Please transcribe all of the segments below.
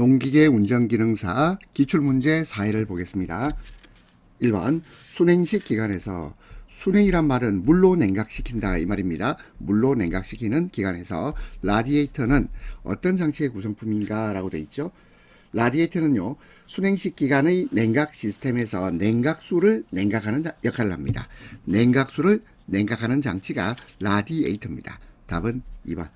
농기계 운전기능사 기출문제 4회를 보겠습니다. 1번 순행식 기관에서 순행이란 말은 물로 냉각시킨다 이 말입니다. 물로 냉각시키는 기관에서 라디에이터는 어떤 장치의 구성품인가 라고 되어 있죠. 라디에이터는요, 순행식 기관의 냉각 시스템에서 냉각수를 냉각하는 역할을 합니다. 냉각수를 냉각하는 장치가 라디에이터입니다. 답은 2번.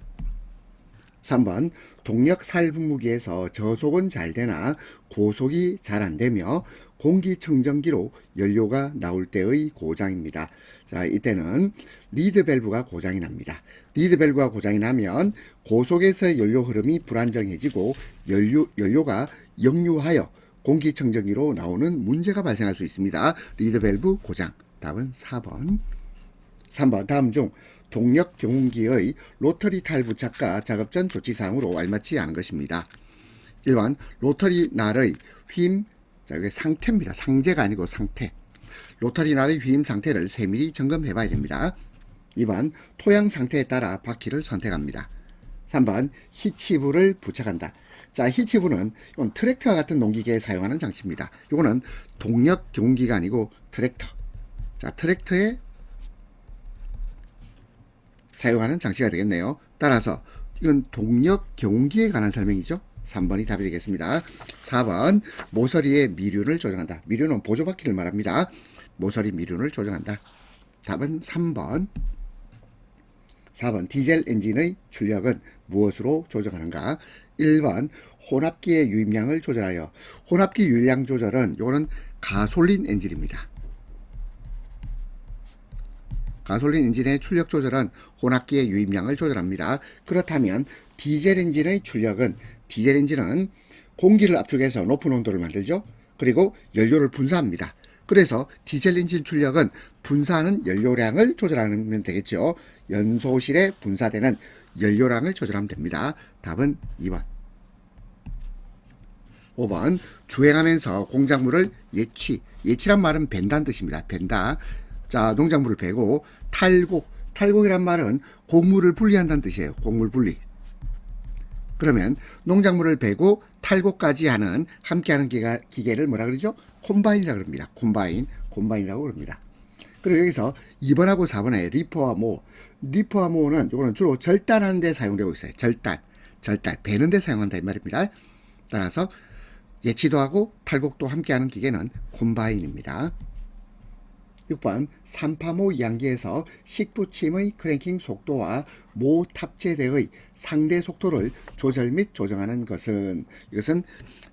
3번 동력 살분무기에서 저속은 잘 되나 고속이 잘 안 되며 공기청정기로 연료가 나올 때의 고장입니다. 자, 이때는 리드 밸브가 고장이 납니다. 리드 밸브가 고장이 나면 고속에서 연료 흐름이 불안정해지고 연료가 역류하여 공기청정기로 나오는 문제가 발생할 수 있습니다. 리드 밸브 고장. 답은 4번. 3번 다음 중 동력 경운기의 로터리 탈 부착과 작업 전 조치사항으로 알맞지 않은 것입니다. 1번 로터리 날의 휘임, 자, 이게 상태입니다. 상제가 아니고 상태. 로터리 날의 휘임 상태를 세밀히 점검해 봐야 됩니다. 2번 토양 상태에 따라 바퀴를 선택합니다. 3번 히치부를 부착한다. 자, 히치부는 이건 트랙터와 같은 농기계에 사용하는 장치입니다. 이거는 동력 경운기가 아니고 트랙터. 자, 트랙터에 사용하는 장치가 되겠네요. 따라서 이건 동력 경운기에 관한 설명이죠. 3번이 답이 되겠습니다. 4번 모서리의 미륜을 조정한다. 미륜은 보조바퀴를 말합니다. 모서리 미륜을 조정한다. 답은 3번. 4번 디젤 엔진의 출력은 무엇으로 조정하는가? 1번 혼합기의 유입량을 조절하여. 혼합기 유입량 조절은 이거는 가솔린 엔진입니다. 가솔린 엔진의 출력 조절은 혼합기의 유입량을 조절합니다. 그렇다면 디젤 엔진의 출력은, 디젤 엔진은 공기를 압축해서 높은 온도를 만들죠. 그리고 연료를 분사합니다. 그래서 디젤 엔진 출력은 분사하는 연료량을 조절하면 되겠죠. 연소실에 분사되는 연료량을 조절하면 됩니다. 답은 2번. 5번 주행하면서 공작물을 예치란 말은 벤다는 뜻입니다. 벤다. 자, 농작물을 베고 탈곡이란 말은 곡물을 분리한다는 뜻이에요. 곡물 분리. 그러면 농작물을 베고 탈곡까지 하는 함께하는 기계를 뭐라 그러죠? 콤바인이라고 합니다. 콤바인이라고 그럽니다. 그리고 여기서 2번하고 4번에 리퍼와 모는 이거는 주로 절단하는 데 사용되고 있어요. 절단, 베는 데 사용한다 이 말입니다. 따라서 예치도 하고 탈곡도 함께하는 기계는 콤바인입니다. 6번 산파모 이항기에서 식부침의 크랭킹 속도와 모 탑재대의 상대 속도를 조절 및 조정하는 것은, 이것은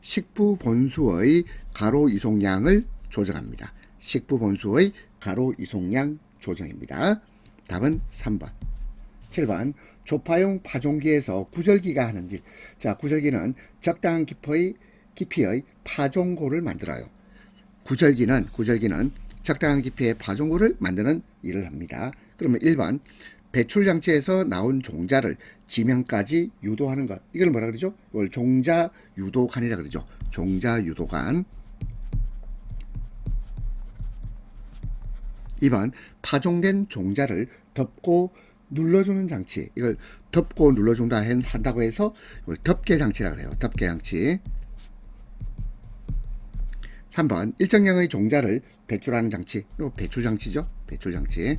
식부 본수의 가로 이송량을 조정합니다. 식부 본수의 가로 이송량 조정입니다. 답은 3번. 7번 조파용 파종기에서 구절기가 하는 일. 자, 구절기는 적당한 깊이의 파종고를 만들어요. 구절기는 적당한 깊이의 파종고를 만드는 일을 합니다. 그러면 1번 배출장치에서 나온 종자를 지면까지 유도하는 것. 이걸 뭐라 그러죠? 이걸 종자유도관이라 그러죠. 종자유도관. 2번 파종된 종자를 덮고 눌러주는 장치. 이걸 덮고 눌러준다 한다고 해서 이걸 덮개장치라고 해요. 덮개장치. 3번 일정량의 종자를 배출하는 장치. 이거 배출장치죠. 배출장치.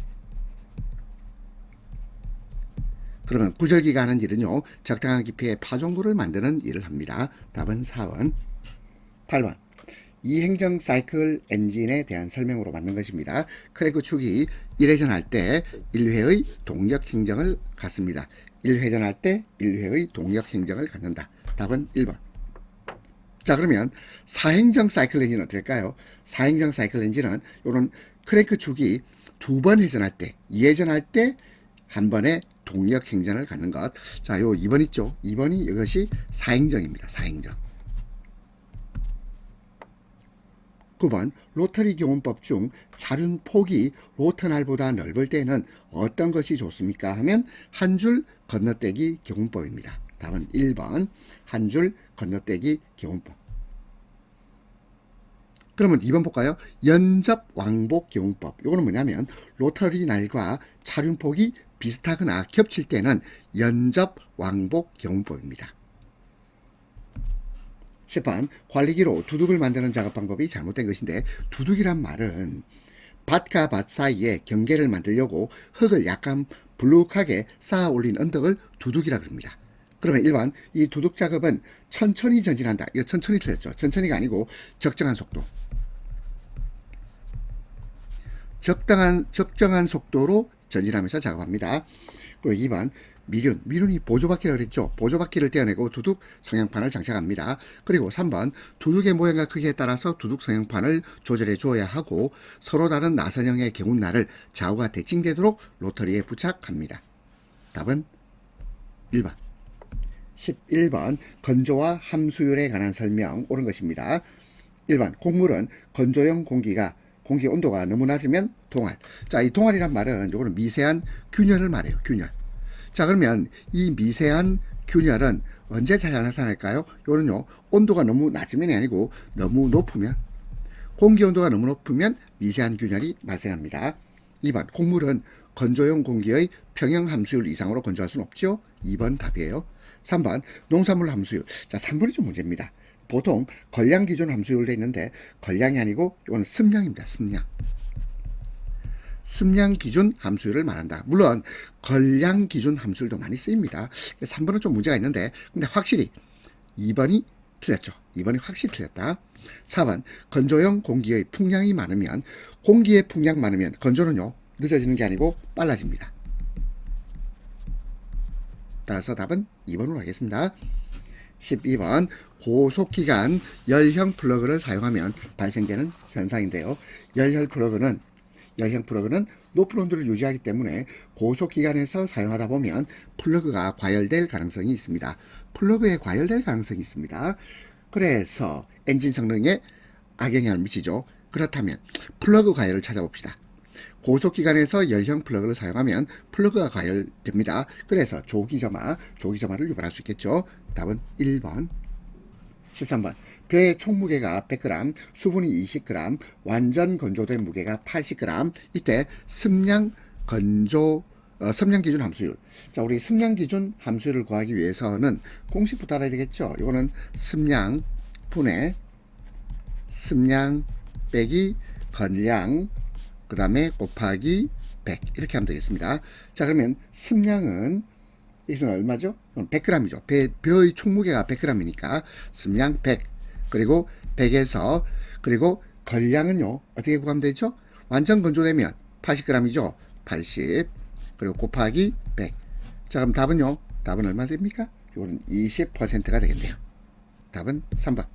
그러면 구절기가 하는 일은요, 적당한 깊이의 파종고를 만드는 일을 합니다. 답은 4번. 8번 이행정 사이클 엔진에 대한 설명으로 맞는 것입니다. 크랭크 축이 1회전할 때 1회의 동력 행정을 갖습니다. 1회전할 때 1회의 동력 행정을 갖는다. 답은 1번. 자, 그러면 사행정 사이클 엔진은 어떨까요? 사행정 사이클 엔진은 이런 크랭크 축이 2번 회전할 때, 2회전할 때 한 번에 동력 행전을 갖는 것. 자, 요 2번 있죠? 2번이 이것이 사행정입니다. 사행정. 9번 로터리 교훈법 중 자륜폭이 로터날보다 넓을 때는 어떤 것이 좋습니까? 하면 한 줄 건너뛰기 교훈법입니다. 답은 1번 한 줄 건너뛰기 교훈법. 그러면 2번 볼까요? 연접 왕복 교훈법. 이거는 뭐냐면 로터리 날과 자륜폭이 비슷하거나 겹칠 때는 연접 왕복 교훈법입니다. 10번 관리기로 두둑을 만드는 작업 방법이 잘못된 것인데 두둑이란 말은 밭과 밭 사이에 경계를 만들려고 흙을 약간 불룩하게 쌓아 올린 언덕을 두둑이라 그럽니다. 그러면 1번 이 두둑 작업은 천천히 전진한다. 이거 천천히 틀렸죠. 천천히가 아니고 적정한 속도. 적정한 속도로 전진하면서 작업합니다. 그리고 2번 미륜이 보조바퀴라고 그랬죠. 보조바퀴를 떼어내고 두둑 성형판을 장착합니다. 그리고 3번 두둑의 모양과 크기에 따라서 두둑 성형판을 조절해 주어야 하고 서로 다른 나선형의 경운날을 좌우가 대칭되도록 로터리에 부착합니다. 답은 1번. 11번 건조와 함수율에 관한 설명 옳은 것입니다. 1번 곡물은 건조용 공기 온도가 너무 낮으면 동할. 자, 이 동할이란 말은 요거는 미세한 균열을 말해요. 균열. 자, 그러면 이 미세한 균열은 언제 잘 나타날까요? 요는요, 온도가 너무 낮으면이 아니고 너무 높으면, 공기 온도가 너무 높으면 미세한 균열이 발생합니다. 2번 곡물은 건조용 공기의 평형 함수율 이상으로 건조할 수는 없죠. 2번 답이에요. 3번 농산물 함수율. 자, 3번이 좀 문제입니다. 보통 걸량 기준 함수율로 되어 있는데 걸량이 아니고 이건 습량입니다. 습량 기준 함수율을 말한다. 물론 걸량 기준 함수율도 많이 쓰입니다. 3번은 좀 문제가 있는데 근데 확실히 2번이 틀렸죠. 2번이 확실히 틀렸다. 4번 건조용 공기의 풍량이 많으면 공기의 풍량 많으면 건조는요 늦어지는 게 아니고 빨라집니다. 따라서 답은 2번으로 하겠습니다. 12번 고속기관 열형 플러그를 사용하면 발생되는 현상인데요. 열형 플러그는 높은 온도를 유지하기 때문에 고속기관에서 사용하다 보면 플러그가 과열될 가능성이 있습니다. 플러그에 과열될 가능성이 있습니다. 그래서 엔진 성능에 악영향을 미치죠. 그렇다면 플러그 과열을 찾아봅시다. 고속기관에서 열형 플러그를 사용하면 플러그가 과열됩니다. 그래서 조기점화를 유발할 수 있겠죠. 답은 1번. 13번 배의 총 무게가 100g, 수분이 20g, 완전 건조된 무게가 80g. 이때 습량 기준 함수율. 자, 우리 습량 기준 함수율을 구하기 위해서는 공식부터 알아야 되겠죠. 이거는 습량 분의 습량 빼기 건량 그 다음에 곱하기 100 이렇게 하면 되겠습니다. 자, 그러면 습량은 여기서는 얼마죠? 100g이죠. 배의 총무게가 100g이니까 습량 100 그리고 100에서 그리고 건량은요 어떻게 구하면 되죠? 완전 건조되면 80g이죠. 80 그리고 곱하기 100. 자, 그럼 답은 얼마 됩니까? 이거는 20%가 되겠네요. 답은 3번.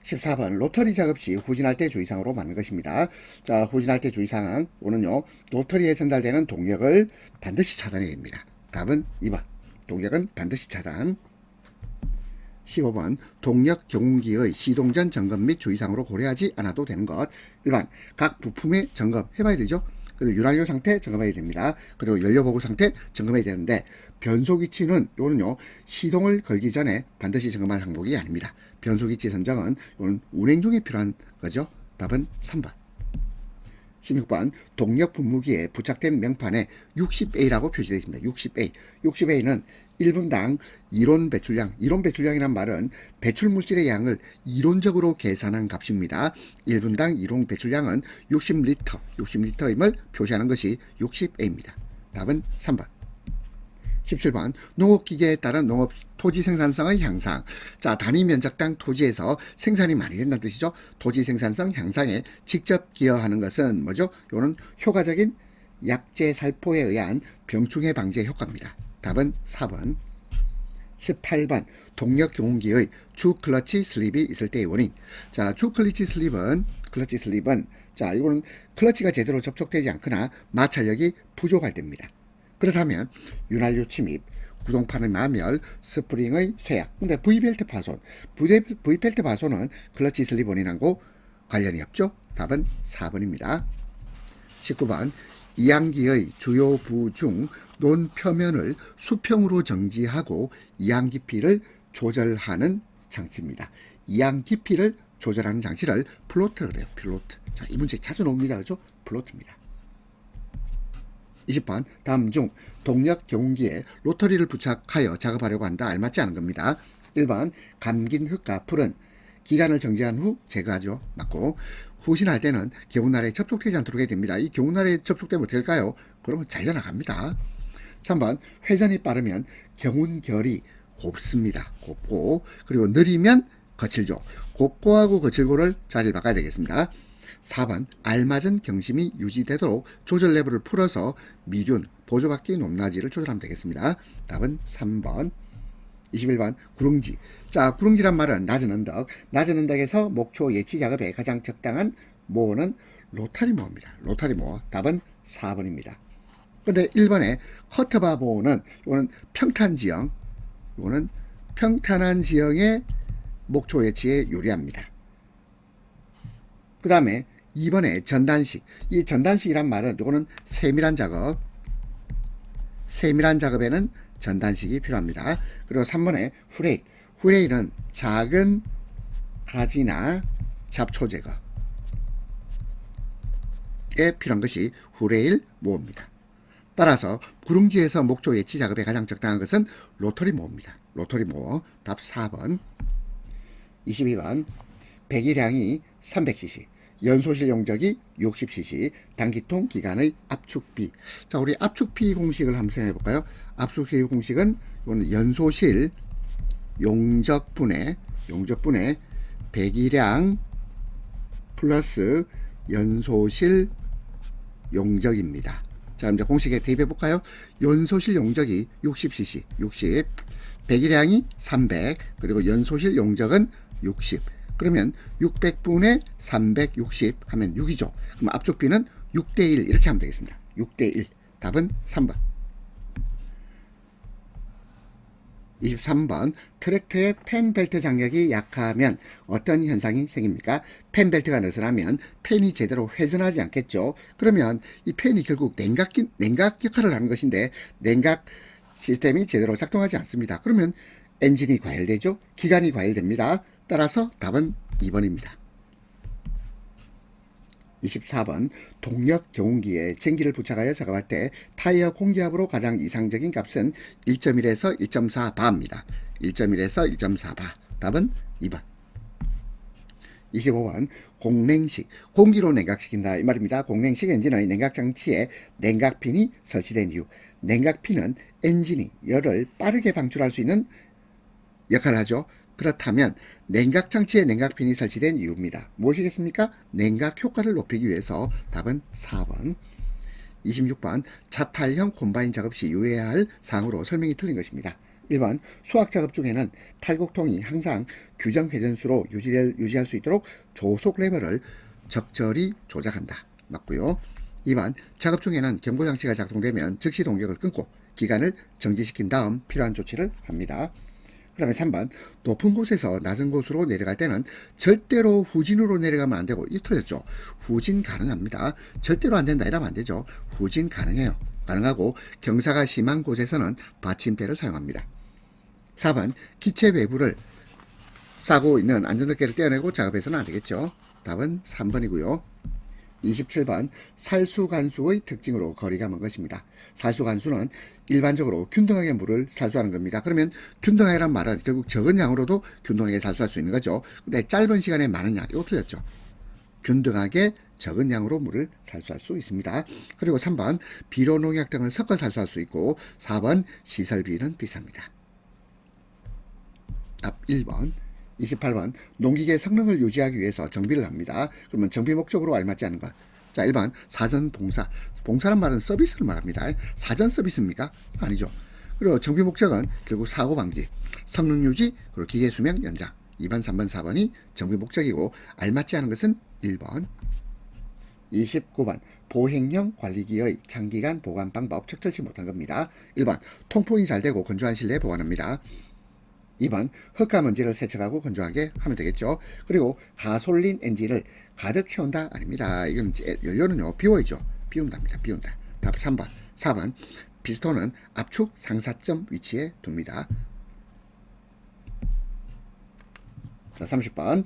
14번 로터리 작업 시 후진할 때 주의사항으로 맞는 것입니다. 자, 후진할 때 주의사항 오는요 로터리에 전달되는 동력을 반드시 차단해야 됩니다. 답은 2번. 동력은 반드시 차단. 15번 동력 경운기의 시동 전 점검 및 주의사항으로 고려하지 않아도 되는 것. 1번 각 부품의 점검 해봐야 되죠. 그리고 윤활유 상태 점검해야 됩니다. 그리고 연료 보고 상태 점검해야 되는데 변속 위치는 요는요 시동을 걸기 전에 반드시 점검할 항목이 아닙니다. 변속 위치 선정은 요는 운행 중에 필요한 거죠. 답은 3번. 16번 동력 분무기에 부착된 명판에 60A라고 표시되어 있습니다. 60A. 60A는 1분당 이론 배출량이란 말은 배출 물질의 양을 이론적으로 계산한 값입니다. 1분당 이론 배출량은 60L임을 표시하는 것이 60A입니다. 답은 3번. 17번 농업기계에 따른 농업 토지 생산성의 향상. 자, 단위 면적당 토지에서 생산이 많이 된다는 뜻이죠. 토지 생산성 향상에 직접 기여하는 것은 뭐죠? 요는 효과적인 약제 살포에 의한 병충해 방제 효과입니다. 답은 4번. 18번 동력 경운기의 주 클러치 슬립이 있을 때의 원인. 자, 주 클러치 슬립은 자, 이거는 클러치가 제대로 접촉되지 않거나 마찰력이 부족할 때입니다. 그렇다면 윤활유 침입, 구동판의 마멸, 스프링의 쇠약. 근데 V벨트 파손은 클러치 슬립 원인하고 관련이 없죠. 답은 4번입니다. 19번 이항기의 주요 부 중 논표면을 수평으로 정지하고 이항 깊이를 조절하는 장치입니다. 이항 깊이를 조절하는 장치를 플로트라고 해요. 플로트. 자, 이 문제 자주 나옵니다. 그렇죠? 플로트입니다. 20번 다음 중 동력 경운기에 로터리를 부착하여 작업하려고 한다. 알맞지 않은 겁니다. 1번 감긴 흙과 풀은 기간을 정지한 후 제거하죠. 맞고, 후신할 때는 겨우날에 접촉되지 않도록 해야 됩니다. 이 겨우날에 접촉되면 어떻게 될까요? 그러면 잘려나갑니다. 3번 회전이 빠르면 경운결이 곱습니다. 곱고, 그리고 느리면 거칠죠. 곱고하고 거칠고를 자리를 바꿔야 되겠습니다. 4번 알맞은 경심이 유지되도록 조절 레버를 풀어서 미륜, 보조바퀴 높낮이를 조절하면 되겠습니다. 답은 3번. 21번 구릉지. 자, 구릉지란 말은 낮은 언덕. 낮은 언덕에서 목초 예치 작업에 가장 적당한 모어는 로타리 모어입니다. 로타리 모어. 답은 4번입니다. 근데 1번에 커터바 모어는 이거는 평탄 지형, 이거는 평탄한 지형의 목초 예치에 유리합니다. 그 다음에 2번에 전단식. 이 전단식이란 말은 이거는 세밀한 작업, 세밀한 작업에는 전단식이 필요합니다. 그리고 3번에 후레일. 후레일은 작은 가지나 잡초 제거에 필요한 것이 후레일 모어입니다. 따라서 구릉지에서 목조 예치 작업에 가장 적당한 것은 로터리 모어입니다. 로터리 모어. 답 4번. 22번 배기량이 300cc, 연소실 용적이 60cc, 단기통 기관의 압축비. 자, 우리 압축비 공식을 한번 생각해 볼까요? 압축비 공식은 연소실 용적분의 배기량 플러스 연소실 용적입니다. 자, 이제 공식에 대입해 볼까요? 연소실 용적이 60cc, 60, 배기량이 300, 그리고 연소실 용적은 60. 그러면 600분의 360 하면 6이죠. 그럼 압축비는 6대1 이렇게 하면 되겠습니다. 6대1. 답은 3번. 23번 트랙터의 펜벨트 장력이 약하면 어떤 현상이 생깁니까? 펜벨트가 느슨하면 펜이 제대로 회전하지 않겠죠. 그러면 이 펜이 결국 냉각 역할을 하는 것인데 냉각 시스템이 제대로 작동하지 않습니다. 그러면 엔진이 과열되죠. 기관이 과열됩니다. 따라서 답은 2번입니다. 24번 동력 경운기에 전기를 부착하여 작업할 때 타이어 공기압으로 가장 이상적인 값은 1.1에서 1.4 바입니다. 1.1에서 1.4 바. 답은 2번. 25번 공냉식. 공기로 냉각시킨다 이 말입니다. 공냉식 엔진의 냉각장치에 냉각핀이 설치된 이유. 냉각핀은 엔진이 열을 빠르게 방출할 수 있는 역할을 하죠. 그렇다면 냉각장치에 냉각핀이 설치된 이유입니다. 무엇이겠습니까? 냉각 효과를 높이기 위해서. 답은 4번. 26번 자탈형 콤바인 작업 시 유의해야 할 사항으로 설명이 틀린 것입니다. 1번 수학 작업 중에는 탈곡통이 항상 규정 회전수로 유지할 수 있도록 조속 레버를 적절히 조작한다. 맞고요. 2번 작업 중에는 경보장치가 작동되면 즉시 동력을 끊고 기관을 정지시킨 다음 필요한 조치를 합니다. 그 다음에 3번 높은 곳에서 낮은 곳으로 내려갈 때는 절대로 후진으로 내려가면 안 되고, 이 틀렸죠. 후진 가능합니다. 절대로 안 된다 이러면 안 되죠. 후진 가능해요. 가능하고 경사가 심한 곳에서는 받침대를 사용합니다. 4번 기체 외부를 싸고 있는 안전덮개를 떼어내고 작업해서는 안 되겠죠. 답은 3번이고요. 27번 살수간수의 특징으로 거리가 먼 것입니다. 살수간수는 일반적으로 균등하게 물을 살수하는 겁니다. 그러면 균등하게란 말은 결국 적은 양으로도 균등하게 살수할 수 있는 거죠. 근데 짧은 시간에 많은 양, 이거 틀렸죠. 균등하게 적은 양으로 물을 살수할 수 있습니다. 그리고 3번 비료 농약 등을 섞어 살수할 수 있고, 4번 시설비는 비쌉니다. 앞 1번. 28번 농기계 성능을 유지하기 위해서 정비를 합니다. 그러면 정비 목적으로 알맞지 않은 것. 자, 1번 사전 봉사. 봉사란 말은 서비스를 말합니다. 사전 서비스입니까? 아니죠. 그리고 정비 목적은 결국 사고 방지, 성능 유지, 그리고 기계 수명 연장. 2번, 3번, 4번이 정비 목적이고 알맞지 않은 것은 1번. 29번 보행형 관리기의 장기간 보관 방법 적절치 못한 겁니다. 1번 통풍이 잘 되고 건조한 실내에 보관합니다. 2번 흙과 먼지를 세척하고 건조하게 하면 되겠죠. 그리고 가솔린 엔진을 가득 채운다 아닙니다. 이건 연료는요 비워야죠. 비운답니다. 비운다. 답 3번. 4번 피스톤은 압축 상사점 위치에 둡니다. 자, 30번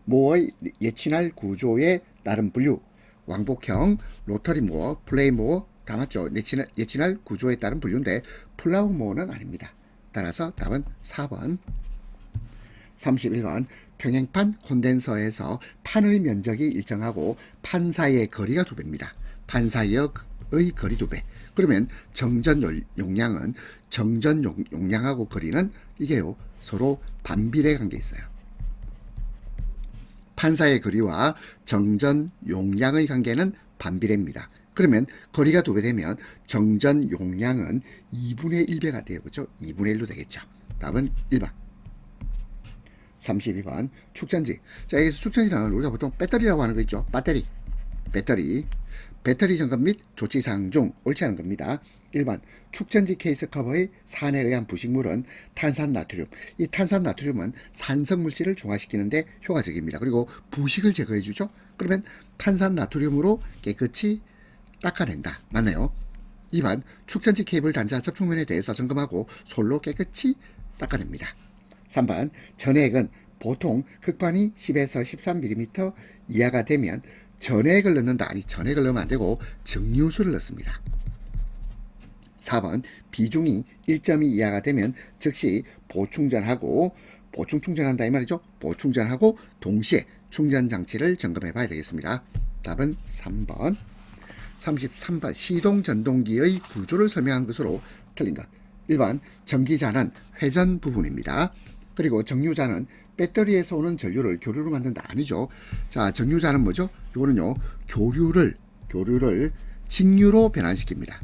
모어의 예친할 구조에 따른 분류. 왕복형, 로터리 모어, 플레이 모어 다 맞죠. 예친할 구조에 따른 분류인데 플라우 모어는 아닙니다. 따라서 답은 4번. 31번 평행판 콘덴서에서 판의 면적이 일정하고 판 사이의 거리가 2배입니다. 판 사이의 거리 2배. 그러면 정전 용량은 정전 용량하고 거리는 이게요 서로 반비례 관계에 있어요. 판 사이의 거리와 정전 용량의 관계는 반비례입니다. 그러면 거리가 2배 되면 정전 용량은 2분의 1배가 돼요. 그렇죠? 2분의 1로 되겠죠. 답은 1번. 32번 축전지. 자, 여기서 축전지는 우리가 보통 배터리라고 하는 거 있죠. 배터리 점검 및 조치사항 중 옳지 않은 겁니다. 1번 축전지 케이스 커버의 산에 의한 부식물은 탄산나트륨. 이 탄산나트륨은 산성물질을 중화시키는데 효과적입니다. 그리고 부식을 제거해주죠. 그러면 탄산나트륨으로 깨끗이 닦아낸다. 맞나요? 2번 축전지 케이블 단자 접촉면에 대해서 점검하고 솔로 깨끗이 닦아냅니다. 3번 전액은 보통 극판이 10에서 13mm 이하가 되면 전액을 넣는다. 아니 전액을 넣으면 안되고 정류수를 넣습니다. 4번 비중이 1.2 이하가 되면 즉시 보충전하고 보충충전한다 이 말이죠. 보충전하고 동시에 충전장치를 점검해 봐야 되겠습니다. 답은 3번. 33번 시동전동기의 구조를 설명한 것으로 틀린 것. 1번 전기자는 회전 부분입니다. 그리고 정류자는 배터리에서 오는 전류를 교류로 만든다. 아니죠. 자, 정류자는 뭐죠? 이거는요 교류를 직류로 변환시킵니다.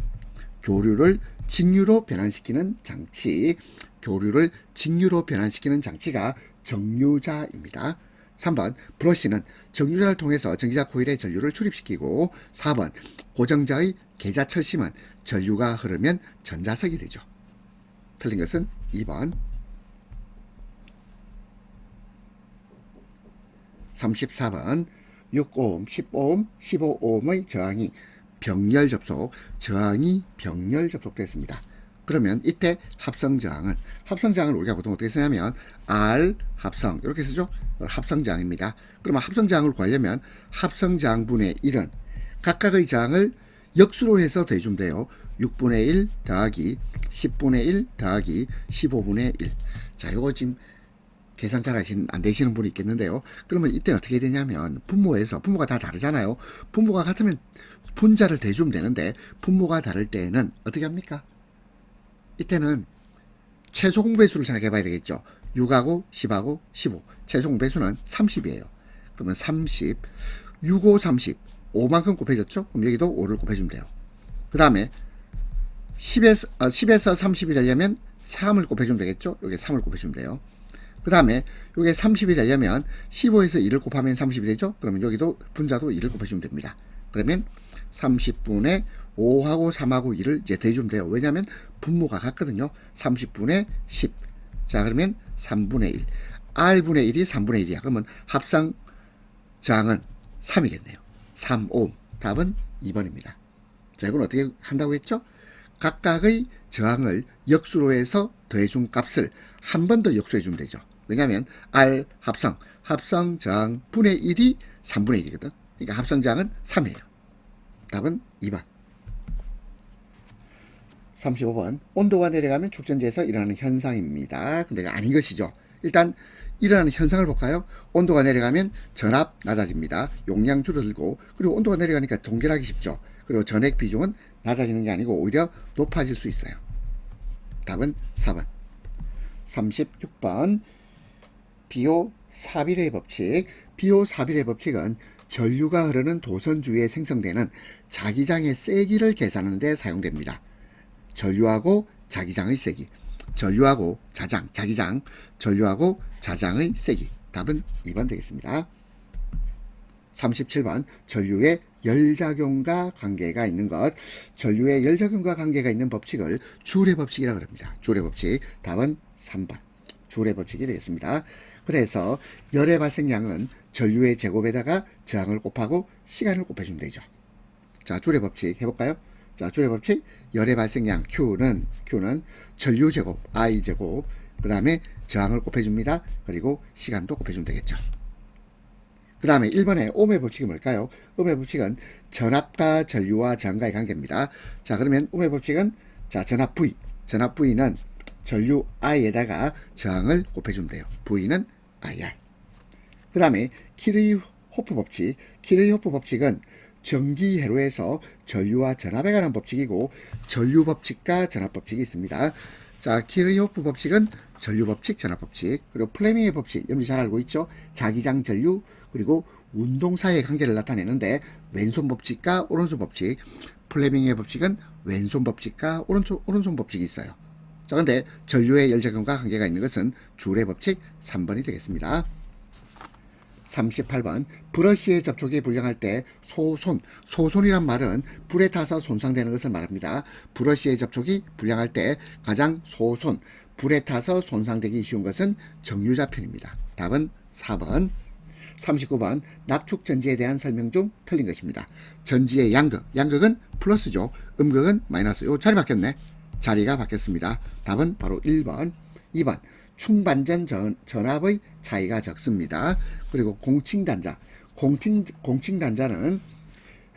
교류를 직류로 변환시키는 장치, 교류를 직류로 변환시키는 장치가 정류자입니다. 3번 브러쉬는 정류자를 통해서 전기자 코일에 전류를 출입시키고 4번 고정자의 계자철심은 전류가 흐르면 전자석이 되죠. 틀린 것은 2번. 34번 6오hm, 10오hm, 15ohm의 저항이 병렬 접속됐습니다. 그러면 이때 합성저항을 우리가 보통 어떻게 쓰냐면 R 합성 이렇게 쓰죠. 합성저항입니다. 그러면 합성저항을 구하려면 합성저항분의 1은 각각의 저항을 역수로 해서 더해주면 돼요. 6분의 1 더하기 10분의 1 더하기 15분의 1. 자, 요거 지금 계산 잘 안 되시는 분이 있겠는데요. 그러면 이때는 어떻게 되냐면 분모가 다 다르잖아요. 분모가 같으면 분자를 대주면 되는데 분모가 다를 때는 어떻게 합니까? 이때는 최소 공배수를 생각해 봐야 되겠죠. 6하고 10하고 15. 최소 공배수는 30이에요. 그러면 30, 6, 5, 30. 5만큼 곱해졌죠? 그럼 여기도 5를 곱해주면 돼요. 그 다음에 10에서 30이 되려면 3을 곱해주면 되겠죠? 여기 3을 곱해주면 돼요. 그 다음에 이게 30이 되려면 15에서 2를 곱하면 30이 되죠? 그러면 여기도 분자도 2를 곱해주면 됩니다. 그러면 30분의 5하고 3하고 2를 이제 더해주면 돼요. 왜냐하면 분모가 같거든요. 30분의 10. 자, 그러면 3분의 1. R분의 1이 3분의 1이야. 그러면 합성 저항은 3이겠네요. 3오hm. 답은 2번입니다. 자, 이건 어떻게 한다고 했죠? 각각의 저항을 역수로 해서 더해준 값을 한 번 더 역수해주면 되죠. 왜냐하면 R 합성 저항 분의 1이 3분의 1이거든. 그러니까 합성 저항은 3이에요. 답은 2번. 35번 온도가 내려가면 축전지에서 일어나는 현상입니다. 근데 아닌 것이죠. 일단 일어나는 현상을 볼까요? 온도가 내려가면 전압 낮아집니다. 용량 줄어들고 그리고 온도가 내려가니까 동결하기 쉽죠. 그리고 전액 비중은 낮아지는 게 아니고 오히려 높아질 수 있어요. 답은 4번. 36번 비오-사빌의 법칙. 비오-사빌의 법칙은 전류가 흐르는 도선 주위에 생성되는 자기장의 세기를 계산하는 데 사용됩니다. 전류하고 자기장의 세기, 전류하고 자장의 세기. 답은 2번 되겠습니다. 37번 전류의 열작용과 관계가 있는 것. 전류의 열작용과 관계가 있는 법칙을 주울의 법칙이라고 합니다. 주울의 법칙. 답은 3번. 주울의 법칙이 되겠습니다. 그래서 열의 발생량은 전류의 제곱에다가 저항을 곱하고 시간을 곱해주면 되죠. 자, 주울의 법칙 해볼까요? 자, 주울의 법칙. 열의 발생량 Q는 전류 제곱 I 제곱 그 다음에 저항을 곱해줍니다. 그리고 시간도 곱해주면 되겠죠. 그 다음에 1번에 ohm의 법칙이 뭘까요? ohm의 법칙은 전압과 전류와 저항과의 관계입니다. 자, 그러면 ohm의 법칙은 자, 전압 V는 전류 I에다가 저항을 곱해주면 돼요. V는 IR. 그 다음에 키르이호프 법칙. 키르이호프 법칙은 전기 회로에서 전류와 전압에 관한 법칙이고 전류 법칙과 전압 법칙이 있습니다. 자, 키르이호프 법칙은 전류 법칙, 전압 법칙, 그리고 플레밍의 법칙, 여러분이 잘 알고 있죠? 자기장 전류, 그리고 운동 사이의 관계를 나타내는데 왼손 법칙과 오른손 법칙, 플레밍의 법칙은 왼손 법칙과 오른손 법칙이 있어요. 자, 근데 전류의 열작용과 관계가 있는 것은 줄의 법칙 3번이 되겠습니다. 38번 브러쉬의 접촉이 불량할 때 소손이란 말은 불에 타서 손상되는 것을 말합니다. 브러쉬의 접촉이 불량할 때 가장 불에 타서 손상되기 쉬운 것은 정유자편입니다. 답은 4번. 39번 납축 전지에 대한 설명 중 틀린 것입니다. 전지의 양극은 플러스죠. 음극은 마이너스. 요 자리 바뀌었네. 자리가 바뀌었습니다. 답은 바로 1번. 2번 충반전 전압의 차이가 적습니다. 그리고 공칭단자. 공칭단자는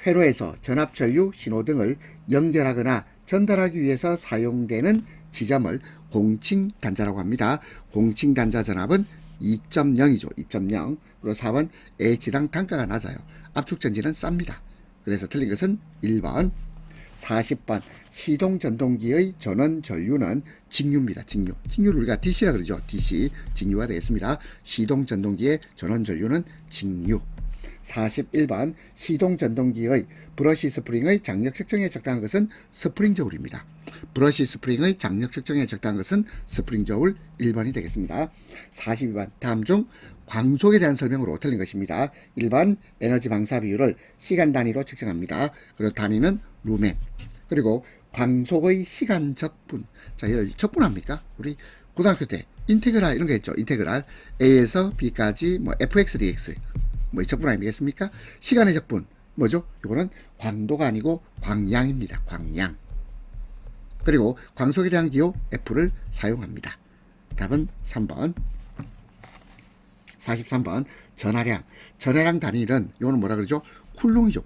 회로에서 전압, 전류, 신호등을 연결하거나 전달하기 위해서 사용되는 지점을 공칭단자라고 합니다. 공칭단자 전압은 2.0이죠. 2.0. 그리고 4번 H당 단가가 낮아요. 압축전지는 쌉니다. 그래서 틀린 것은 1번. 40번 시동전동기의 전원 전류는 직류입니다. 직류를 우리가 DC라 그러죠. DC 직류가 되겠습니다. 시동전동기의 전원 전류는 직류. 41번 시동전동기의 브러쉬 스프링의 장력 측정에 적당한 것은 스프링 저울입니다. 브러쉬 스프링의 장력 측정에 적당한 것은 스프링 저울 1번이 되겠습니다. 42번 다음 중 광속에 대한 설명으로 틀린 것입니다. 1번 에너지 방사 비율을 시간 단위로 측정합니다. 그리고 단위는 루멘. 그리고 광속의 시간 적분. 자, 적분합니까? 우리 고등학교 때 인테그랄 이런 거 했죠. 인테그랄 A에서 B까지 뭐 fx dx 뭐 적분 아니겠습니까? 시간의 적분 뭐죠? 이거는 광도가 아니고 광량입니다. 광량. 그리고 광속에 대한 기호 F를 사용합니다. 답은 3번. 43번 전하량 단위는 이거는 뭐라 그러죠? 쿨롱이죠.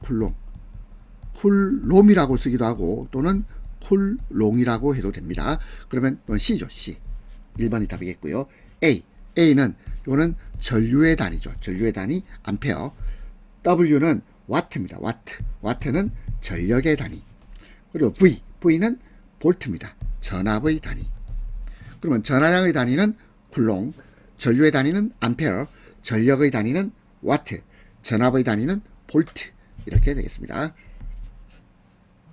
쿨롬이라고 쓰기도 하고 또는 쿨롱이라고 해도 됩니다. 그러면 C죠. C. 1번이 답이겠고요. A는 이거는 전류의 단위죠. 전류의 단위 암페어. W는 와트입니다. 와트는 전력의 단위. 그리고 V는 볼트입니다. 전압의 단위. 그러면 전하량의 단위는 쿨롱, 전류의 단위는 암페어, 전력의 단위는 와트, 전압의 단위는 볼트. 이렇게 되겠습니다.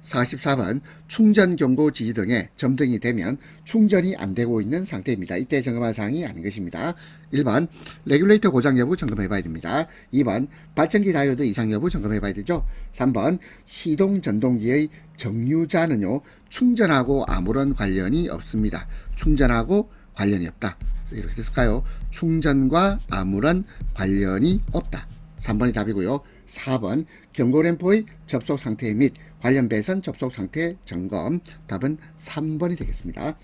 44번 충전 경고 지지 등에 점등이 되면 충전이 안 되고 있는 상태입니다. 이때 점검할 사항이 아닌 것입니다. 1번 레귤레이터 고장 여부 점검해 봐야 됩니다. 2번 발전기 다이오드 이상 여부 점검해 봐야 되죠. 3번 시동 전동기의 정류자는요 충전하고 아무런 관련이 없습니다. 충전하고 관련이 없다. 이렇게 됐을까요? 충전과 아무런 관련이 없다. 3번이 답이고요. 4번 경고램프의 접속 상태 및 관련 배선 접속 상태 점검. 답은 3번이 되겠습니다.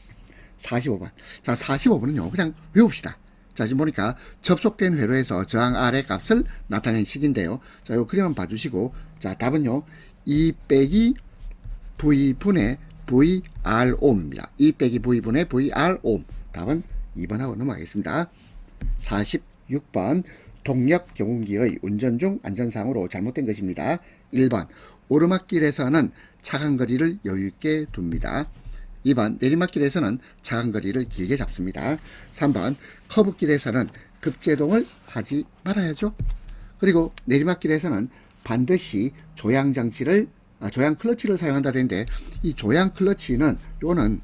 45번. 자, 45번은요. 그냥 외웁시다. 자, 지금 보니까 접속된 회로에서 저항 R의 값을 나타낸 식인데요. 자, 이 그림만 봐주시고, 자, 답은요. 2 빼기 V 분의 VR옴입니다. 2 빼기 V 분의 VR옴. 답은 2번하고 넘어가겠습니다. 46번 동력 경운기의 운전 중 안전사항으로 잘못된 것입니다. 1번 오르막길에서는 차간거리를 여유있게 둡니다. 2번 내리막길에서는 차간거리를 길게 잡습니다. 3번 커브길에서는 급제동을 하지 말아야죠. 그리고 내리막길에서는 반드시 조향 클러치를 사용한다 되는데 이 조향 클러치는 요는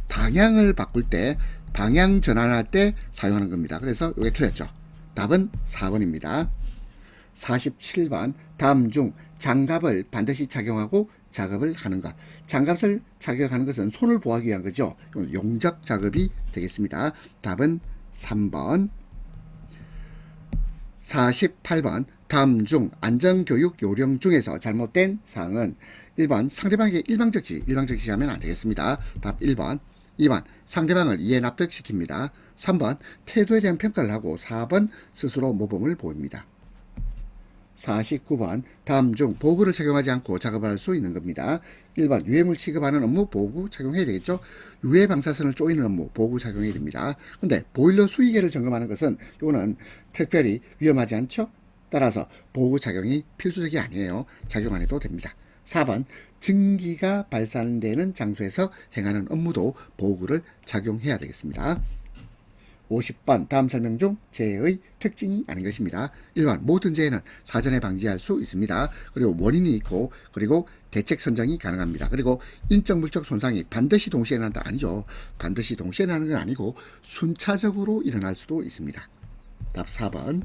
방향을 바꿀 때 방향 전환할 때 사용하는 겁니다. 그래서 이게 틀렸죠. 답은 4번입니다. 47번 다음 중 장갑을 반드시 착용하고 작업을 하는 것. 장갑을 착용하는 것은 손을 보호하기 위한 거죠. 용접 작업이 되겠습니다. 답은 3번. 48번 다음 중 안전교육 요령 중에서 잘못된 사항은 1번 상대방에게 일방적 지시하면 안 되겠습니다. 답 1번. 2번 상대방을 이해 납득시킵니다. 3번 태도에 대한 평가를 하고 4번 스스로 모범을 보입니다. 49번 다음 중 보호구를 착용하지 않고 작업을 할 수 있는 겁니다. 1번 유해물 취급하는 업무 보호구 착용해야 되겠죠. 유해 방사선을 쪼이는 업무 보호구 착용해야 됩니다. 근데 보일러 수위계를 점검하는 것은 이거는 특별히 위험하지 않죠. 따라서 보호구 착용이 필수적이 아니에요. 착용 안 해도 됩니다. 4번 증기가 발산되는 장소에서 행하는 업무도 보호구를 착용해야 되겠습니다. 50번 다음 설명 중 재해의 특징이 아닌 것입니다. 1번 모든 재해는 사전에 방지할 수 있습니다. 그리고 원인이 있고 그리고 대책 선정이 가능합니다. 그리고 인적 물적 손상이 반드시 동시에 일어난다 아니죠. 반드시 동시에 일어나는 건 아니고 순차적으로 일어날 수도 있습니다. 답 4번.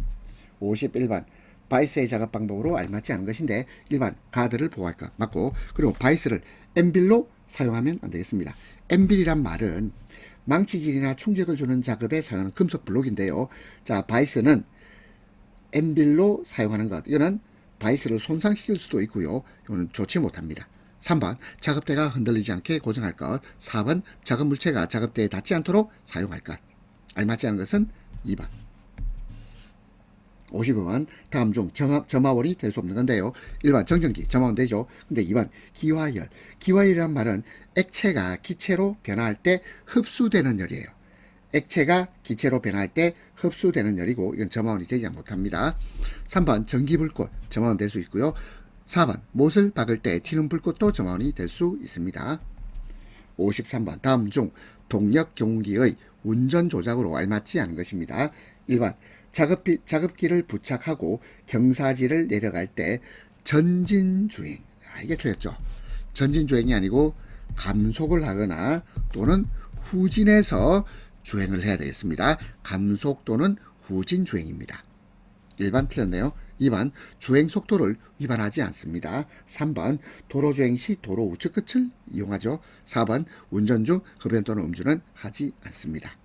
51번 바이스의 작업 방법으로 알맞지 않은 것인데 1번 가드를 보호할 것 맞고 그리고 바이스를 엠빌로 사용하면 안 되겠습니다. 엠빌이란 말은 망치질이나 충격을 주는 작업에 사용하는 금속 블록인데요. 자, 바이스는 엠빌로 사용하는 것. 이거는 바이스를 손상시킬 수도 있고요. 이거는 좋지 못합니다. 3번 작업대가 흔들리지 않게 고정할 것. 4번 작업 물체가 작업대에 닿지 않도록 사용할 것. 알맞지 않은 것은 2번. 55번 다음 중 점화원이 될 수 없는 건데요. 1번 정전기 점화원 되죠. 근데 2번 기화열. 기화열이란 말은 액체가 기체로 변화할 때 흡수되는 열이에요. 액체가 기체로 변화할 때 흡수되는 열이고 이건 점화원이 되지 못합니다. 3번 전기불꽃 점화원 될 수 있고요. 4번 못을 박을 때 튀는 불꽃도 점화원이 될 수 있습니다. 53번 다음 중 동력 경운기의 운전 조작으로 알맞지 않은 것입니다. 1번 작업기를 부착하고 경사지를 내려갈 때 전진주행. 이게 틀렸죠. 전진주행이 아니고 감속을 하거나 또는 후진해서 주행을 해야 되겠습니다. 감속 또는 후진 주행입니다. 1번 틀렸네요. 2번 주행 속도를 위반하지 않습니다. 3번 도로 주행 시 도로 우측 끝을 이용하죠. 4번 운전 중 흡연 또는 음주는 하지 않습니다.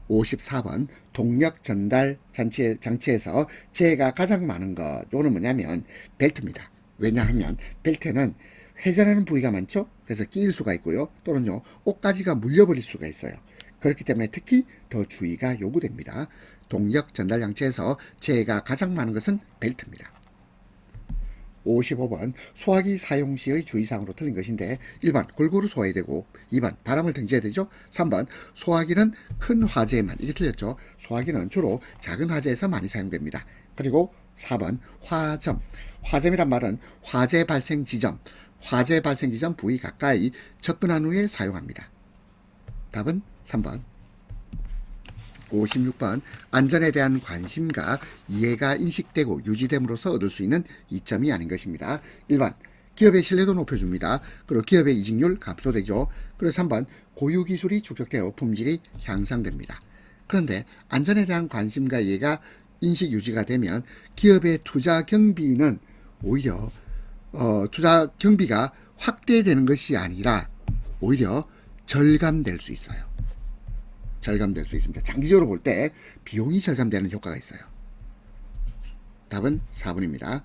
54번 동력 전달 장치에서 재해가 가장 많은 것. 이거는 뭐냐면 벨트입니다. 왜냐하면 벨트는 회전하는 부위가 많죠. 그래서 끼일 수가 있고요. 또는요 옷가지가 물려버릴 수가 있어요. 그렇기 때문에 특히 더 주의가 요구됩니다. 동력 전달 장치에서 재해가 가장 많은 것은 벨트입니다. 55번 소화기 사용 시의 주의사항으로 틀린 것인데 1번 골고루 소화해야 되고 2번 바람을 등져야 되죠. 3번 소화기는 큰 화재에만. 이게 틀렸죠. 소화기는 주로 작은 화재에서 많이 사용됩니다. 그리고 4번 화점이란 말은 화재 발생 지점 부위 가까이 접근한 후에 사용합니다. 답은 3번. 56번 안전에 대한 관심과 이해가 인식되고 유지됨으로써 얻을 수 있는 이점이 아닌 것입니다. 1번 기업의 신뢰도 높여줍니다. 그리고 기업의 이직률 감소되죠. 그리고 3번 고유기술이 축적되어 품질이 향상됩니다. 그런데 안전에 대한 관심과 이해가 인식 유지가 되면 기업의 투자 경비는 오히려 투자 경비가 확대되는 것이 아니라 오히려 절감될 수 있어요. 절감될 수 있습니다. 장기적으로 볼 때 비용이 절감되는 효과가 있어요. 답은 4번입니다.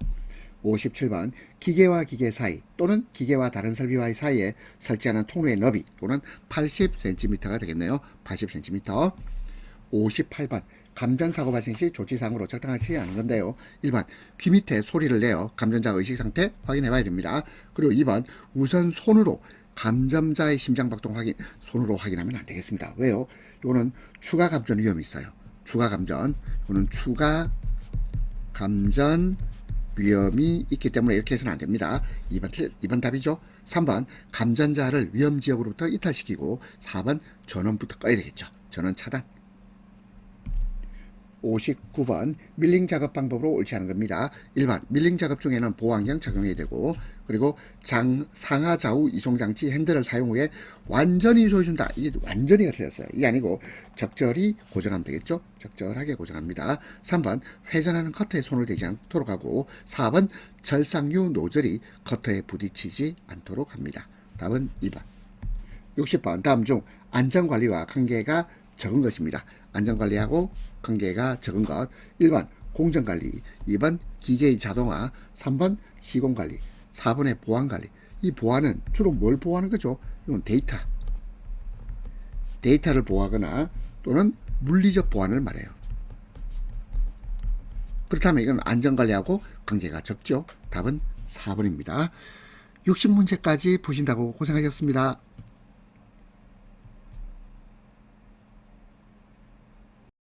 57번 기계와 기계 사이 또는 기계와 다른 설비와의 사이에 설치하는 통로의 너비 또는 80cm가 되겠네요. 80cm. 58번 감전사고 발생 시 조치사항으로 적당하지 않은 건데요. 1번 귀 밑에 소리를 내어 감전자 의식상태 확인해 봐야 됩니다. 그리고 2번 우선 손으로 감전자의 심장박동 손으로 확인하면 안 되겠습니다. 왜요? 이거는 추가 감전 위험이 있어요. 이거는 추가 감전 위험이 있기 때문에 이렇게 해서는 안 됩니다. 2번 답이죠. 3번 감전자를 위험 지역으로부터 이탈시키고 4번 전원부터 꺼야 되겠죠. 전원 차단. 59번 밀링 작업 방법으로 옳지 않은 겁니다. 1번 밀링 작업 중에는 보호안경 적용해야 되고 그리고 상하 좌우 이송장치 핸들을 사용 후에 완전히 조여준다. 이게 완전히가 틀렸어요. 이게 아니고 적절히 고정하면 되겠죠. 적절하게 고정합니다. 3번 회전하는 커터에 손을 대지 않도록 하고 4번 절상류 노즐이 커터에 부딪히지 않도록 합니다. 답은 2번. 60번 다음 중 안전관리와 관계가 적은 것입니다. 안전관리하고 관계가 적은 것. 1번 공정관리, 2번 기계의 자동화, 3번 시공관리, 4번의 보안관리. 이 보안은 주로 뭘 보호하는 거죠? 이건 데이터를 보호하거나 또는 물리적 보안을 말해요. 그렇다면 이건 안전관리하고 관계가 적죠. 답은 4번입니다. 60문제까지 보신다고 고생하셨습니다.